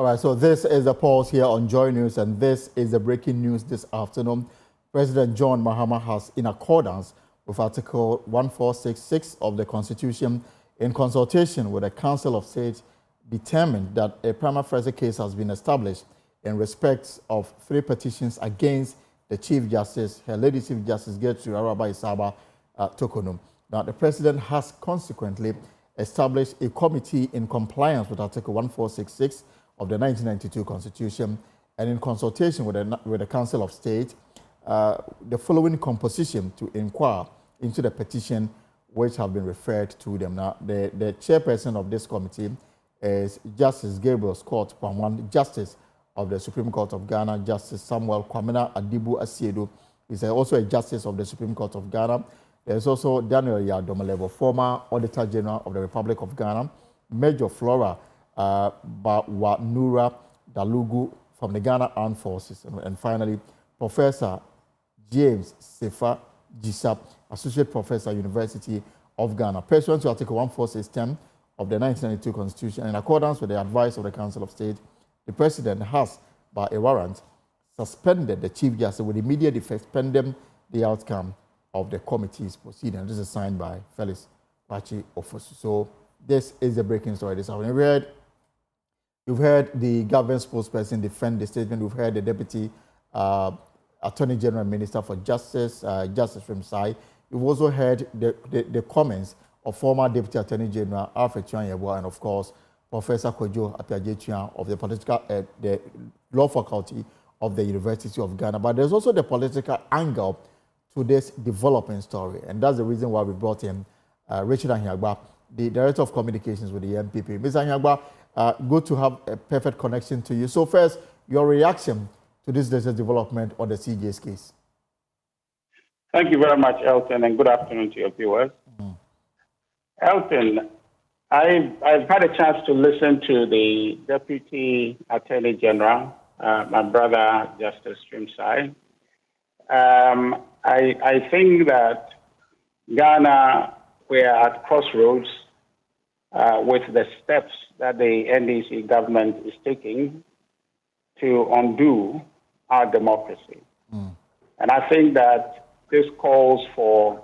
All right, so this is the pulse here on Joy News, and this is the breaking news this afternoon. President John Mahama has, in accordance with Article 1466 of the Constitution, in consultation with the Council of State, determined that a prima facie case has been established in respect of 3 petitions against the Chief Justice, Her Lady Chief Justice Gertrude Ahiagbah Tokonum. Now, the President has consequently established a committee in compliance with Article 1466 of the 1992 Constitution, and in consultation with the Council of State, the following composition to inquire into the petition which have been referred to them. Now, the chairperson of this committee is Justice Gabriel Scott Pamwan, Justice of the Supreme Court of Ghana. Justice Samuel Kwamena Adibu Asiedu is also a Justice of the Supreme Court of Ghana. There is also Daniel Yadomalevo, former Auditor General of the Republic of Ghana. Major Flora Bawanura Dalugu from the Ghana Armed Forces. And finally, Professor James Sefa Gisap, Associate Professor, University of Ghana. Pursuant to Article 1460 of the 1992 Constitution, in accordance with the advice of the Council of State, the President has, by a warrant, suspended the Chief Justice with immediate effect pending the outcome of the committee's proceeding. This is signed by Felix Pachi Ofosu. So this is the breaking story this afternoon. You've heard the government spokesperson defend the statement. We've heard the Deputy Attorney General and Minister for Justice, Justice Rimsai. You've also heard the comments of former Deputy Attorney General Ahiagbah and, of course, Professor Kojo Apiajetuan of the Law Faculty of the University of Ghana. But there's also the political angle to this developing story, and that's the reason why we brought in Richard Ahiagbah, the Director of Communications with the MPP. Mr. Ahiagbah, good to have a perfect connection to you. So first, your reaction to this latest development on the CJ's case. Thank you very much, Elton, and good afternoon to your viewers. Elton, I've had a chance to listen to the Deputy Attorney General, my brother, Justice Rimsai. I think that Ghana, we are at crossroads with the steps that the NDC government is taking to undo our democracy. And I think that this calls for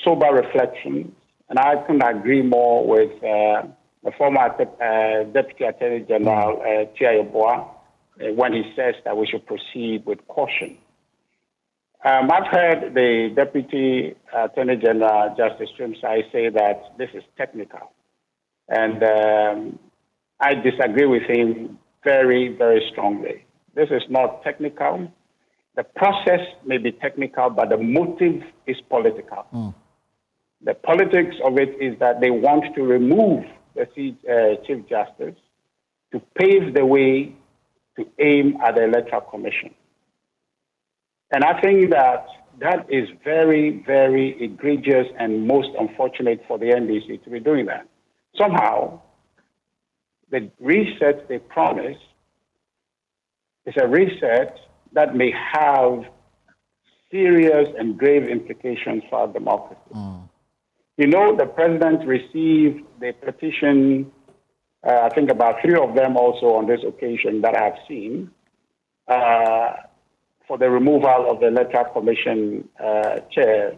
sober reflection. And I couldn't agree more with the former Deputy Attorney General, Ahiagbah, when he says that we should proceed with caution. I've heard the Deputy Attorney General, Justice Rimsai, say that this is technical. And I disagree with him very, very strongly. This is not technical. The process may be technical, but the motive is political. The politics of it is that they want to remove the Chief Justice to pave the way to aim at the Electoral Commission. And I think that that is very, very egregious and most unfortunate for the NDC to be doing that. Somehow, the reset they promise is a reset that may have serious and grave implications for our democracy. You know, the President received the petition, I think about 3 of them also on this occasion that I have seen, for the removal of the Electoral Commission chair.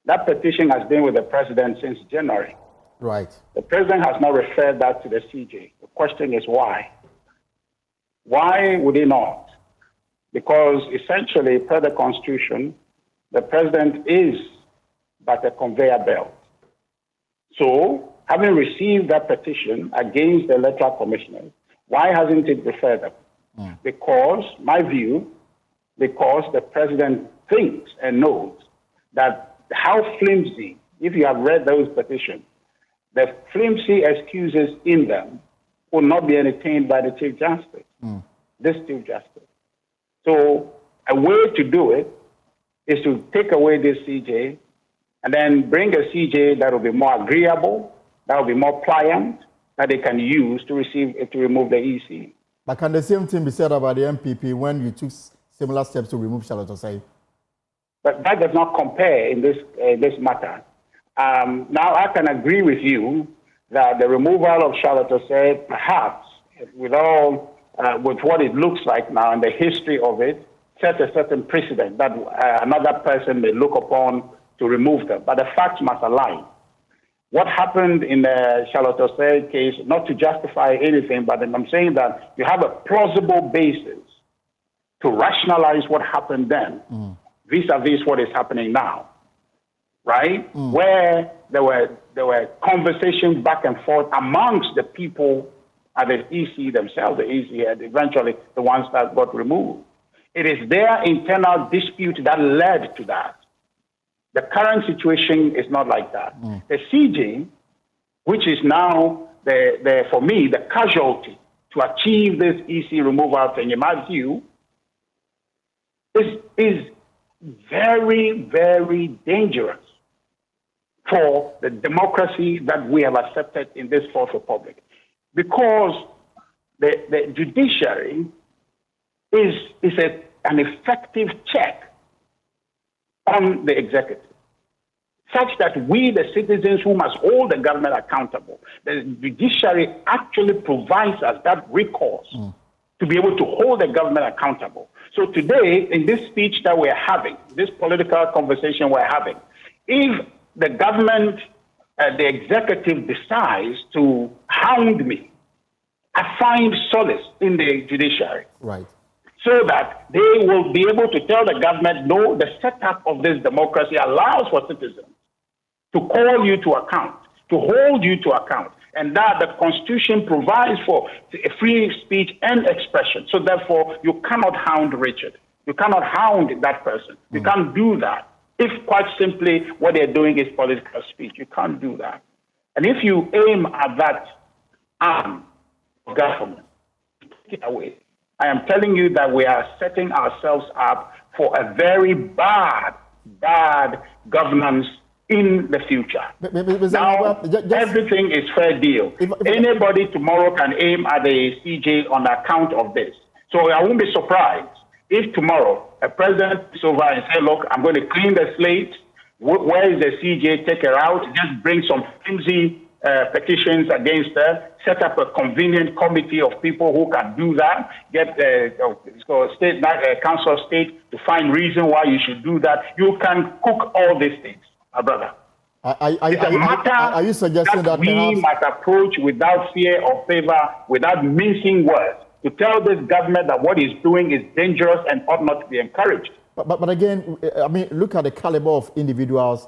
That petition has been with the President since January. Right. The President has not referred that to the CJ. The question is why? Why would he not? Because essentially, per the Constitution, the President is but a conveyor belt. So, having received that petition against the Electoral Commissioners, why hasn't it referred them? Because, my view, because the President thinks and knows that how flimsy, if you have read those petitions, the flimsy excuses in them will not be entertained by the Chief Justice, this Chief Justice. So, a way to do it is to take away this CJ and then bring a CJ that will be more agreeable, that will be more pliant, that they can use to remove the EC. But can the same thing be said about the MPP when you took similar steps to remove Charlotte Osei? But that does not compare in this matter. Now, I can agree with you that the removal of Charlotte Osei perhaps with all, with what it looks like now and the history of it, set a certain precedent that another person may look upon to remove them. But the facts must align. What happened in the Charlotte Osei case, not to justify anything, but I'm saying that you have a plausible basis to rationalize what happened then, vis-a-vis what is happening now, right? Where there were conversations back and forth amongst the people at the EC themselves, the EC, and eventually the ones that got removed. It is their internal dispute that led to that. The current situation is not like that. The CJ, which is now, for me, the casualty to achieve this EC removal thing, in my view, is very, very dangerous for the democracy that we have accepted in this Fourth Republic. Because the judiciary is an effective check on the executive, such that we, the citizens who must hold the government accountable, the judiciary actually provides us that recourse to be able to hold the government accountable. So today, in this speech that we're having, this political conversation we're having, if the government, the executive decides to hound me, I find solace in the judiciary. Right. So that they will be able to tell the government, no, the setup of this democracy allows for citizens to call you to account, to hold you to account, and that the Constitution provides for free speech and expression. So therefore, you cannot hound Richard. You cannot hound that person. You can't do that. If quite simply what they're doing is political speech, you can't do that. And if you aim at that arm of government, take it away. I am telling you that we are setting ourselves up for a very bad governance in the future. Now, everything is fair deal. Anybody tomorrow can aim at the CJ on account of this. So I won't be surprised if tomorrow a president is over and say, look, I'm going to clean the slate. Where is the CJ? Take her out. Just bring some flimsy petitions against her, set up a convenient committee of people who can do that, get state council of state to find reason why you should do that. You can cook all these things, my brother. It's a matter are you suggesting that we must approach without fear or favor, without mincing words, to tell this government that what it's doing is dangerous and ought not to be encouraged. But again, I mean, look at the caliber of individuals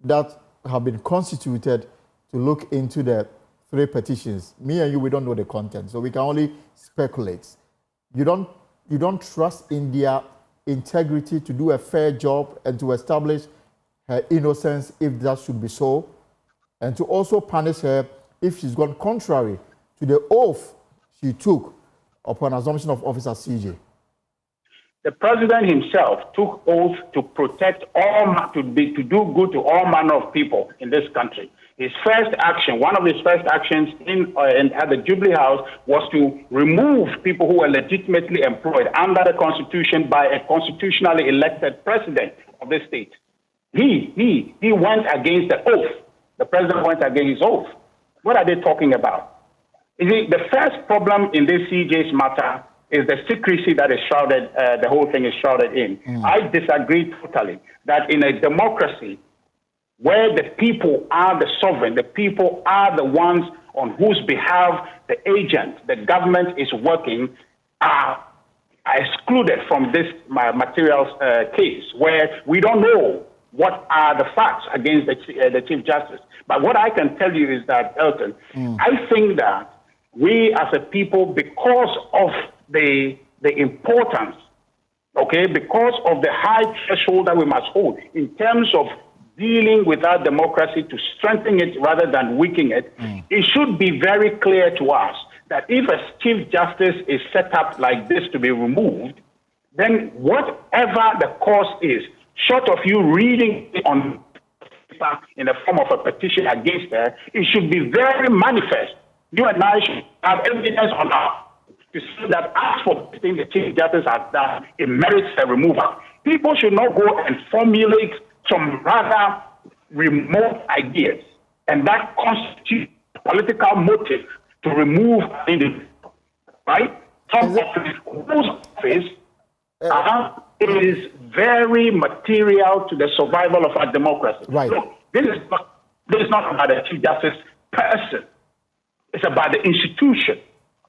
that have been constituted to look into the 3 petitions. Me and you, we don't know the content, so we can only speculate. You don't trust in their integrity to do a fair job and to establish her innocence if that should be so, and to also punish her if she's gone contrary to the oath she took upon assumption of office as CJ. The president himself took oath to protect to do good to all manner of people in this country. His first action, one of his first actions at the Jubilee House, was to remove people who were legitimately employed under the Constitution by a constitutionally elected president of the state. He went against the oath. The president went against his oath. What are they talking about? The first problem in this CJ's matter is the secrecy that is shrouded, the whole thing is shrouded in. I disagree totally that in a democracy where the people are the sovereign, the people are the ones on whose behalf the agent, the government is working, are excluded from this materials case, where we don't know what are the facts against the Chief Justice. But what I can tell you is that, Elton, I think that we as a people, because of the importance, because of the high threshold that we must hold in terms of dealing with our democracy to strengthen it rather than weaken it, it should be very clear to us that if a Chief Justice is set up like this to be removed, then whatever the cause is, short of you reading it on paper in the form of a petition against her, it should be very manifest. You and I should have evidence on that to see that as for the thing the Chief Justice has done, it merits a removal. People should not go and formulate some rather remote ideas, and that constitutes a political motive to remove an individual. right? Some office, whose office is very material to the survival of our democracy. Right. Look, this is not about the Chief Justice person. It's about the institution.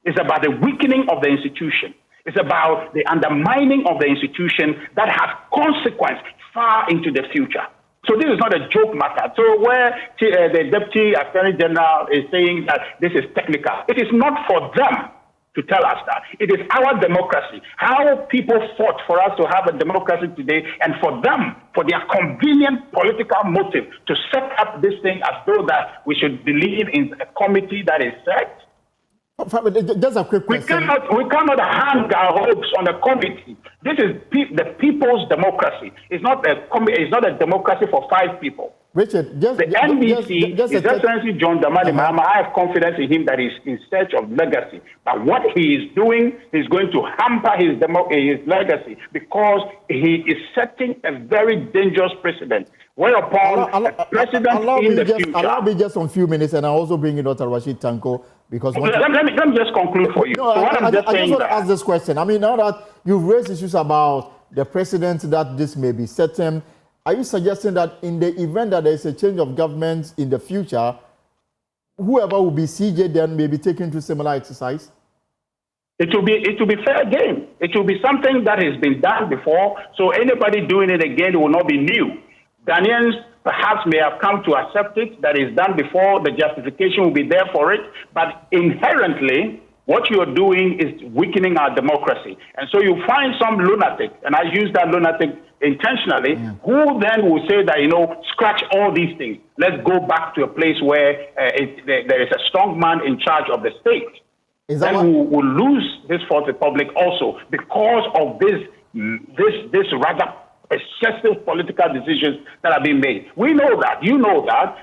It's about the weakening of the institution. It's about the undermining of the institution that has consequence far into the future. So this is not a joke matter. So where the Deputy Attorney General is saying that this is technical, it is not for them to tell us that. It is our democracy. How people fought for us to have a democracy today, and for them, for their convenient political motive to set up this thing as though that we should believe in a committee that is set. Just a quick question. We cannot hang our hopes on a committee. This is the people's democracy. It's not a democracy for 5 people. Richard, the NDC, His Excellency John Dramani Mahama, I have confidence in him that he's in search of legacy. But what he is doing is going to hamper his legacy, because he is setting a very dangerous precedent. Whereupon a president in the future... Allow me just a few minutes, and I'll also bring in Dr. Rashid Tanko, because... Okay, let me just conclude for you. No, I just want to ask this question. I mean, now that you've raised issues about the precedent that this may be setting, are you suggesting that in the event that there is a change of government in the future, whoever will be CJ then may be taken to similar exercise? It will be fair game. It will be something that has been done before, so anybody doing it again will not be new. Ghanaians perhaps may have come to accept it, that is done before, the justification will be there for it, but inherently, what you are doing is weakening our democracy. And so you find some lunatic, and I use that lunatic intentionally, who then will say that, scratch all these things. Let's go back to a place where there is a strong man in charge of the state. Then we will lose this Fourth Republic also because of this rather excessive political decisions that are being made. We know that,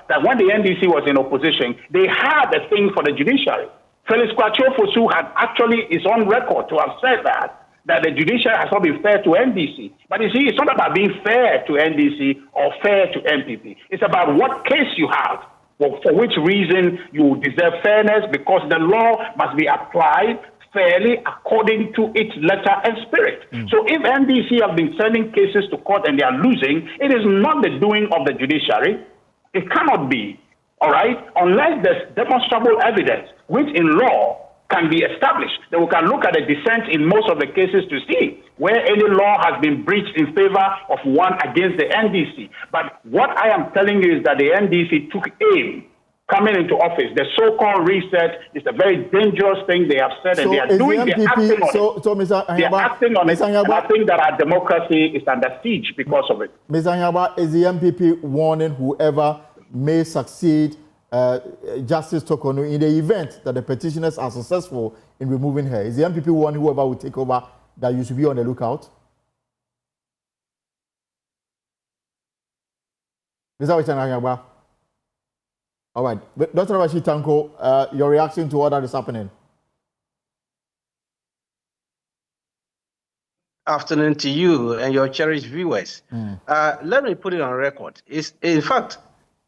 that when the NDC was in opposition, they had a thing for the judiciary. Felix Kwachofosu had actually is on record to have said that the judiciary has not been fair to NDC. But you see, it's not about being fair to NDC or fair to MPP. It's about what case you have, for which reason you deserve fairness, because the law must be applied fairly according to its letter and spirit. So if NDC have been sending cases to court and they are losing, it is not the doing of the judiciary. It cannot be. All right, unless there's demonstrable evidence, which in law can be established, then we can look at the dissent in most of the cases to see where any law has been breached in favor of one against the NDC. But what I am telling you is that the NDC took aim coming into office. The so-called reset is a very dangerous thing they have said, and they are doing. They're acting on it. And I think that our democracy is under siege because of it. Ms. Ahiagbah, is the MPP warning whoever may succeed Justice Tokonu in the event that the petitioners are successful in removing her? Is the MPP warning whoever will take over that you should be on the lookout? Is that what you're talking about? All right. Dr. Rashid Tanko, your reaction to all that is happening? Afternoon to you and your cherished viewers. Let me put it on record. In fact,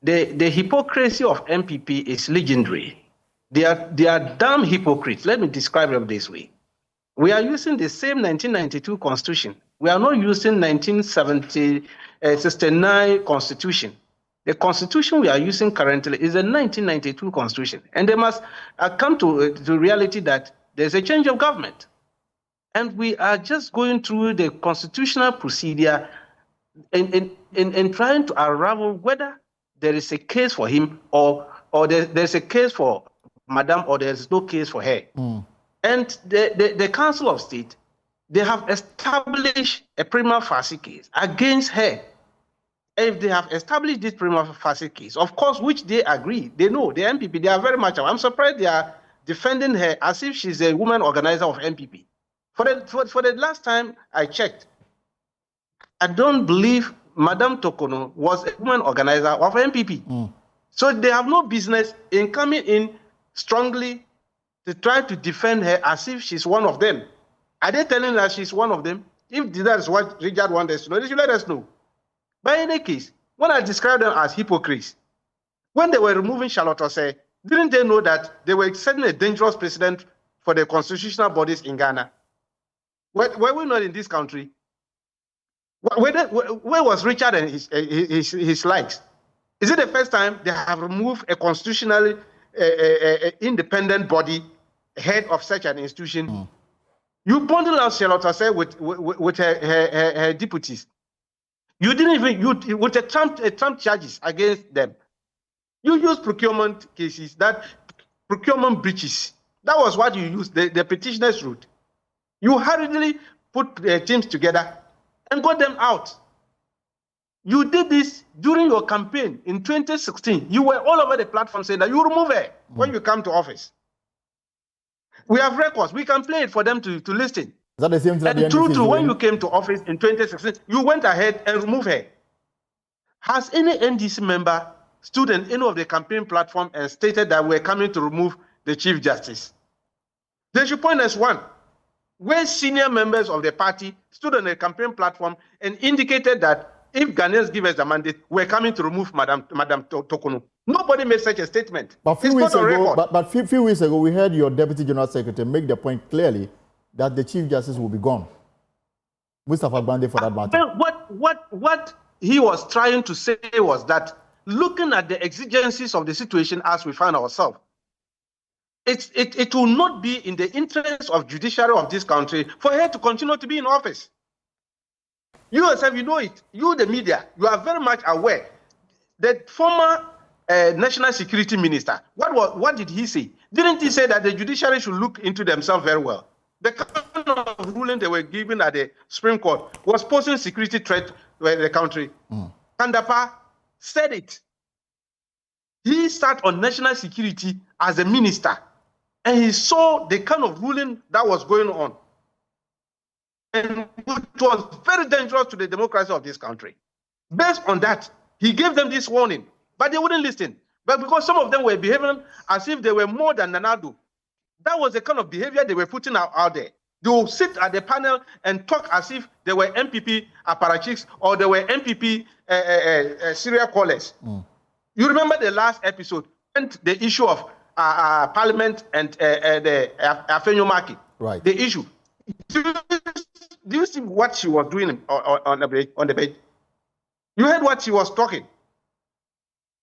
the hypocrisy of MPP is legendary. They are damn hypocrites. Let me describe them this way. We are using the same 1992 Constitution. We are not using 1969 Constitution. The Constitution we are using currently is the 1992 Constitution. And they must come to reality that there's a change of government. And we are just going through the constitutional procedure in trying to unravel whether there is a case for him or there's a case for Madam or there's no case for her. And the Council of State, they have established a prima facie case against her. If they have established this prima facie case, of course, which they agree, they know, the MPP, they are very much, I'm surprised they are defending her as if she's a woman organizer of MPP. For the last time I checked, I don't believe Madame Tokono was a woman organizer of MPP. So they have no business in coming in strongly to try to defend her as if she's one of them. Are they telling us she's one of them? If that is what Richard wants us to know, they should let us know. But in any case, when I describe them as hypocrites, when they were removing Charlotte Osei, didn't they know that they were setting a dangerous precedent for the constitutional bodies in Ghana? Were we not in this country? Where was Richard and his likes? Is it the first time they have removed a constitutionally independent body, head of such an institution? You bundle out Charlotte with her deputies. You didn't even, with the Trump charges against them. You used procurement cases, procurement breaches. That was what you used, the petitioner's route. You hurriedly put teams together and got them out. You did this during your campaign in 2016. You were all over the platform saying that you remove her when you come to office. We have records. We can play it for them to listen. Is that the same thing? And true, when you came to office in 2016, you went ahead and removed her. Has any NDC member stood on any of the campaign platform and stated that we're coming to remove the Chief Justice? They should point us one, where senior members of the party stood on the campaign platform and indicated that if Ghanaians give us the mandate, we're coming to remove Madam Tokono. Nobody made such a statement. But few weeks ago, we heard your Deputy General Secretary make the point clearly that the Chief Justice will be gone. Mustafa Bande, for that matter. What he was trying to say was that, looking at the exigencies of the situation as we find ourselves, it will not be in the interest of judiciary of this country for her to continue to be in office. You yourself, you know it. You, the media, you are very much aware. The former National Security Minister, what did he say? Didn't he say that the judiciary should look into themselves very well? The kind of ruling they were given at the Supreme Court was posing security threat to the country. Kandapa said it. He sat on national security as a minister, and he saw the kind of ruling that was going on. And it was very dangerous to the democracy of this country. Based on that, he gave them this warning, but they wouldn't listen. But because some of them were behaving as if they were more than Nanado, that was the kind of behavior they were putting out there. They will sit at the panel and talk as if they were MPP apparatchiks or they were MPP serial callers. You remember the last episode, and the issue of Parliament and the Afenyo market. Right. The issue. Do you see what she was doing on the bed? You heard what she was talking.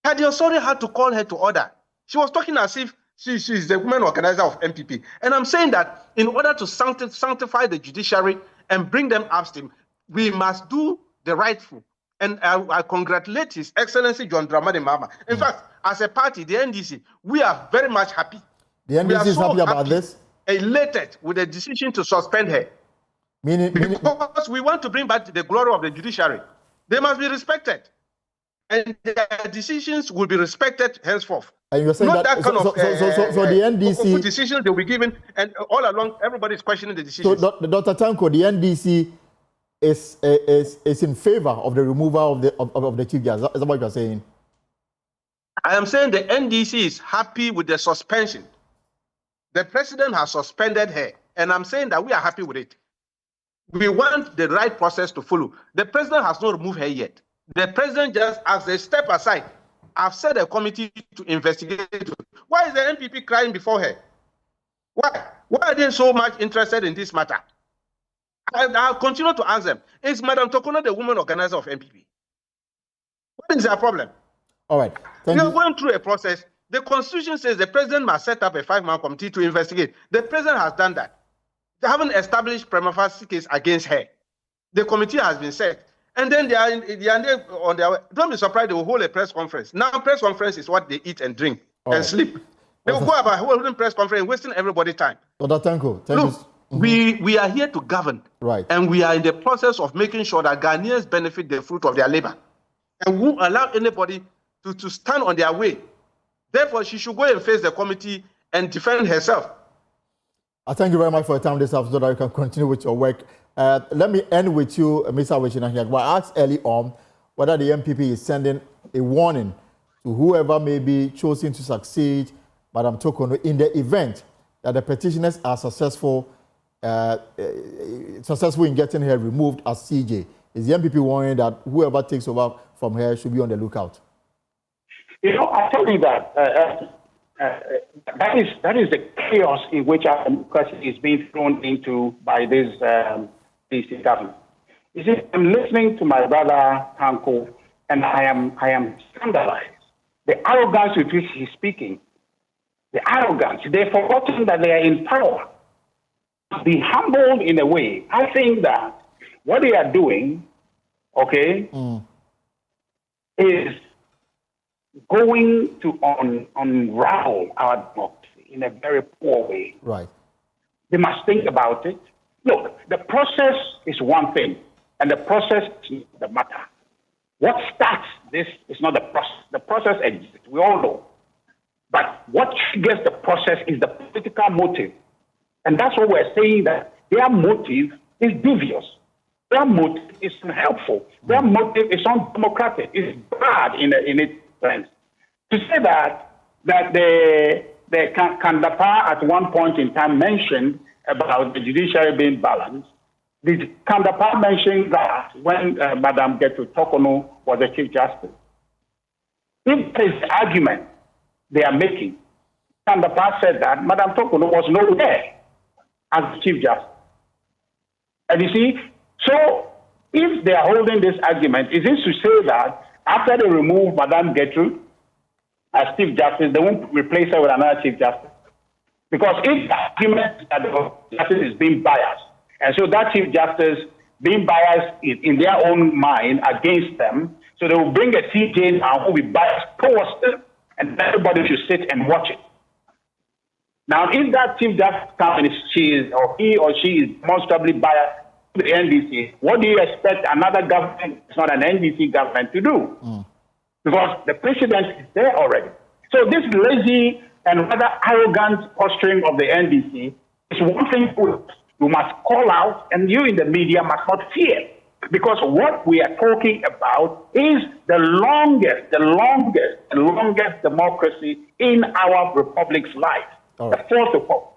Had the authority had to call her to order. She was talking as if she's the woman organizer of MPP. And I'm saying that in order to sanctify the judiciary and bring them upstream, we must do the rightful. And I congratulate His Excellency John Dramani Mahama. In fact, as a party, the NDC, we are very much happy. The NDC is happy about this? Elated with the decision to suspend her. Because we want to bring back the glory of the judiciary. They must be respected. And their decisions will be respected henceforth. And you're saying not that kind of the NDC decisions they will be given, and all along everybody is questioning the decisions. So, Dr. Tanko, the NDC is in favor of the removal of the Chief Justice. Is that what you're saying? I am saying the NDC is happy with the suspension. The president has suspended her, and I'm saying that we are happy with it. We want the right process to follow. The president has not removed her yet. The president just asked a step aside. I've set a committee to investigate. Why is the NPP crying before her? Why are they so much interested in this matter? I'll continue to ask them. Is Madam Tokono the woman organizer of NPP? What is their problem? All right. We are going through a process. The Constitution says the president must set up a 5-man committee to investigate. The president has done that. They haven't established prima facie case against her. The committee has been set. And then they are on their way. Don't be surprised they will hold a press conference. Now, press conference is what they eat and drink and sleep. They will go about holding press conference, wasting everybody's time. Dr. Tanko, look, we are here to govern. Right. And we are in the process of making sure that Ghanaians benefit the fruit of their labor. And won't allow anybody to stand on their way. Therefore, she should go and face the committee and defend herself. I thank you very much for your time this afternoon so that you can continue with your work. Let me end with you, Mr. Ahiagbah. I asked early on whether the MPP is sending a warning to whoever may be chosen to succeed Madam Tokono in the event that the petitioners are successful in getting her removed as CJ. Is the MPP warning that whoever takes over from her should be on the lookout? You know, I tell you that that is the chaos in which our democracy is being thrown into by this government. You see, I'm listening to my brother Tanko, and I am scandalized. The arrogance with which he's speaking, the arrogance, they've forgotten that they are in power. Be humbled in a way. I think that what they are doing, okay, is going to unravel our democracy in a very poor way. Right. They must think about it. Look, the process is one thing, and the process is not the matter. What starts this is not the process. The process exists, we all know. But what triggers the process is the political motive. And that's what we're saying, that their motive is devious. Their motive is unhelpful. Their motive is undemocratic. It's bad in its sense. To say that the Kandapa at one point in time mentioned about the judiciary being balanced, the Kandapa mentioned that when Madam Getu Tokono was the Chief Justice. If there is the argument they are making, Kandapa said that Madam Tokono was nowhere as the Chief Justice. And you see, so if they are holding this argument, is this to say that after they remove Madam Gertrude as Chief Justice, they won't replace her with another Chief Justice? Because if the argument is that the justice is being biased, and so that Chief Justice being biased in their own mind against them, so they will bring a CJ now who will be biased towards them, and everybody should sit and watch it. Now, if that Chief Justice comes and he or she is demonstrably biased to the NDC, what do you expect another government, it's not an NDC government, to do? Because the precedent is there already. So this lazy and rather arrogant posturing of the NDC is one thing you must call out, and you in the media must not fear. Because what we are talking about is the longest democracy in our republic's life. Right. The fourth republic.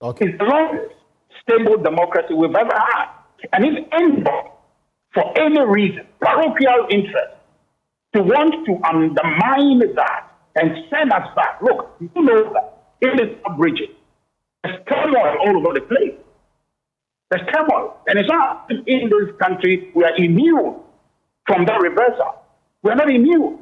Okay. It's the longest stable democracy we've ever had. And if anybody, for any reason, parochial interest, to want to undermine that and send us back, look, you know that it is not bridging. There's turmoil all over the place. There's turmoil. And it's not in this country we are immune from that reversal. We're not immune.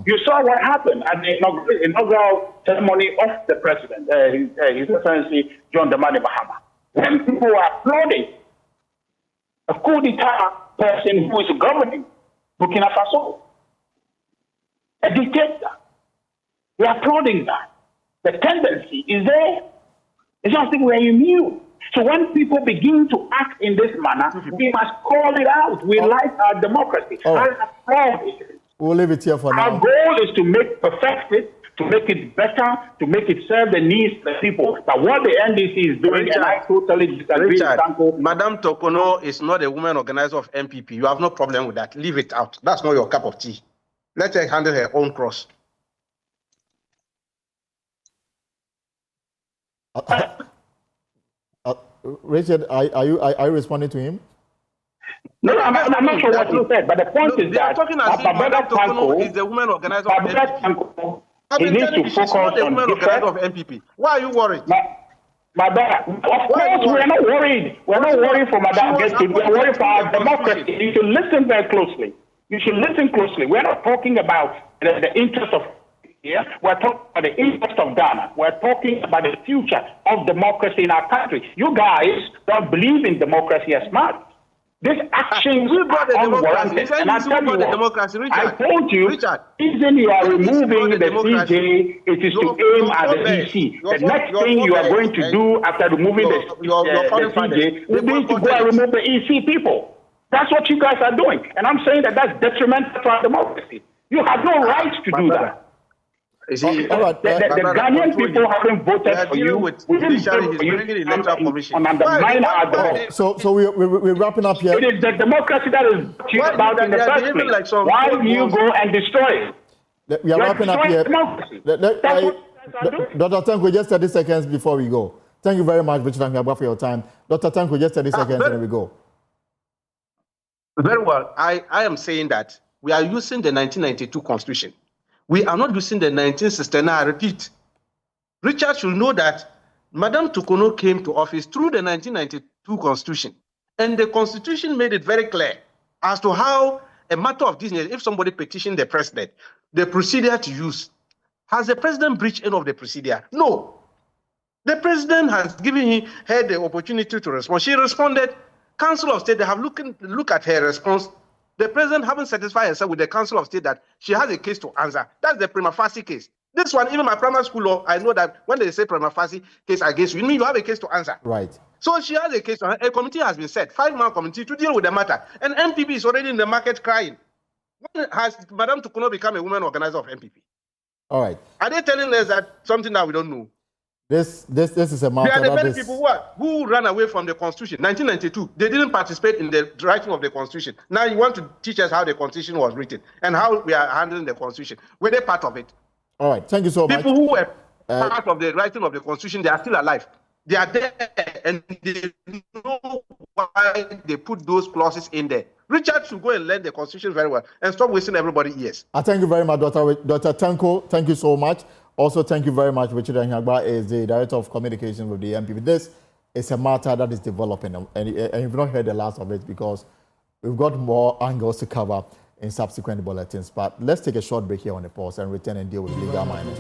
You saw what happened at the inaugural ceremony of the president, His Excellency John Dramani Mahama. When people were applauding a coup d'etat person who is governing Burkina Faso, a dictator, we're applauding that. The tendency is there. It's something we're immune. So when people begin to act in this manner, we must call it out. We like our democracy. I applaud it. We'll leave it here for now. Our goal is to perfect it, to make it better, to make it serve the needs of the people. But what the NDC is doing, Richard, and I totally disagree with Tanko. Madam Tokono is not a woman organizer of MPP. You have no problem with that. Leave it out. That's not your cup of tea. Let her handle her own cross. Richard, are you responding to him? No, I'm not sure what you said, but the point is that Madam Tokono is the woman organizer of MPP. He needs to focus on of MPP. Why are you worried? Madam, of course, we're not worried. We're not worried for Madam Gertrude. We're worried for our democracy. You should listen very closely. You should listen closely. We're not talking about the interest of here. We're talking about the interest of Ghana. We're talking about the future of democracy in our country. You guys don't believe in democracy as much. This action we brought the democracy. And I tell you what, Richard, I told you, Richard, reason you are removing the CJ, it is to aim at the DC. The next thing you are going to do after removing the CJ will be to go and remove the EC people. That's what you guys are doing. And I'm saying that that's detrimental to our democracy. You have no right to do that. The Ghanaian people haven't voted for you. We didn't vote for you on undermine our democracy. So we're wrapping up here. It is the democracy that is about in the first place. Why do you go and destroy it? We are wrapping up here. Dr. Tanko, just 30 seconds before we go. Thank you very much, Richard Ahiagbah, for your time. Dr. Tanko, just 30 seconds and then we go. Very well. I am saying that we are using the 1992 Constitution. We are not using the 1969, I repeat, Richard should know that Madame Tukono came to office through the 1992 Constitution. And the Constitution made it very clear as to how a matter of business, if somebody petitioned the president, the procedure to use. Has the president breached any of the procedure? No. The president has given her the opportunity to respond. She responded. Council of State, they have look at her response. The president haven't satisfied herself with the Council of State that she has a case to answer. That's the prima facie case. This one, even my primary school law, I know that when they say prima facie case against you, you have a case to answer. Right. So she has a case. A committee has been set, 5-man committee to deal with the matter. And MPP is already in the market crying. When has Madame Tukono become a woman organizer of MPP? All right. Are they telling us that something that we don't know? This is a matter. They are the very people who ran away from the Constitution. 1992, they didn't participate in the writing of the Constitution. Now you want to teach us how the Constitution was written and how we are handling the Constitution. Were they part of it? All right. Thank you so much. People who were part of the writing of the Constitution, they are still alive. They are there, and they know why they put those clauses in there. Richard should go and learn the Constitution very well and stop wasting everybody's ears. I thank you very much, Dr. Tanko. Thank you so much. Also, thank you very much. Richard Ahiagbah is the Director of Communications with the MPP. This is a matter that is developing, and you've not heard the last of it because we've got more angles to cover in subsequent bulletins. But let's take a short break here on the pause and return and deal with legal minds.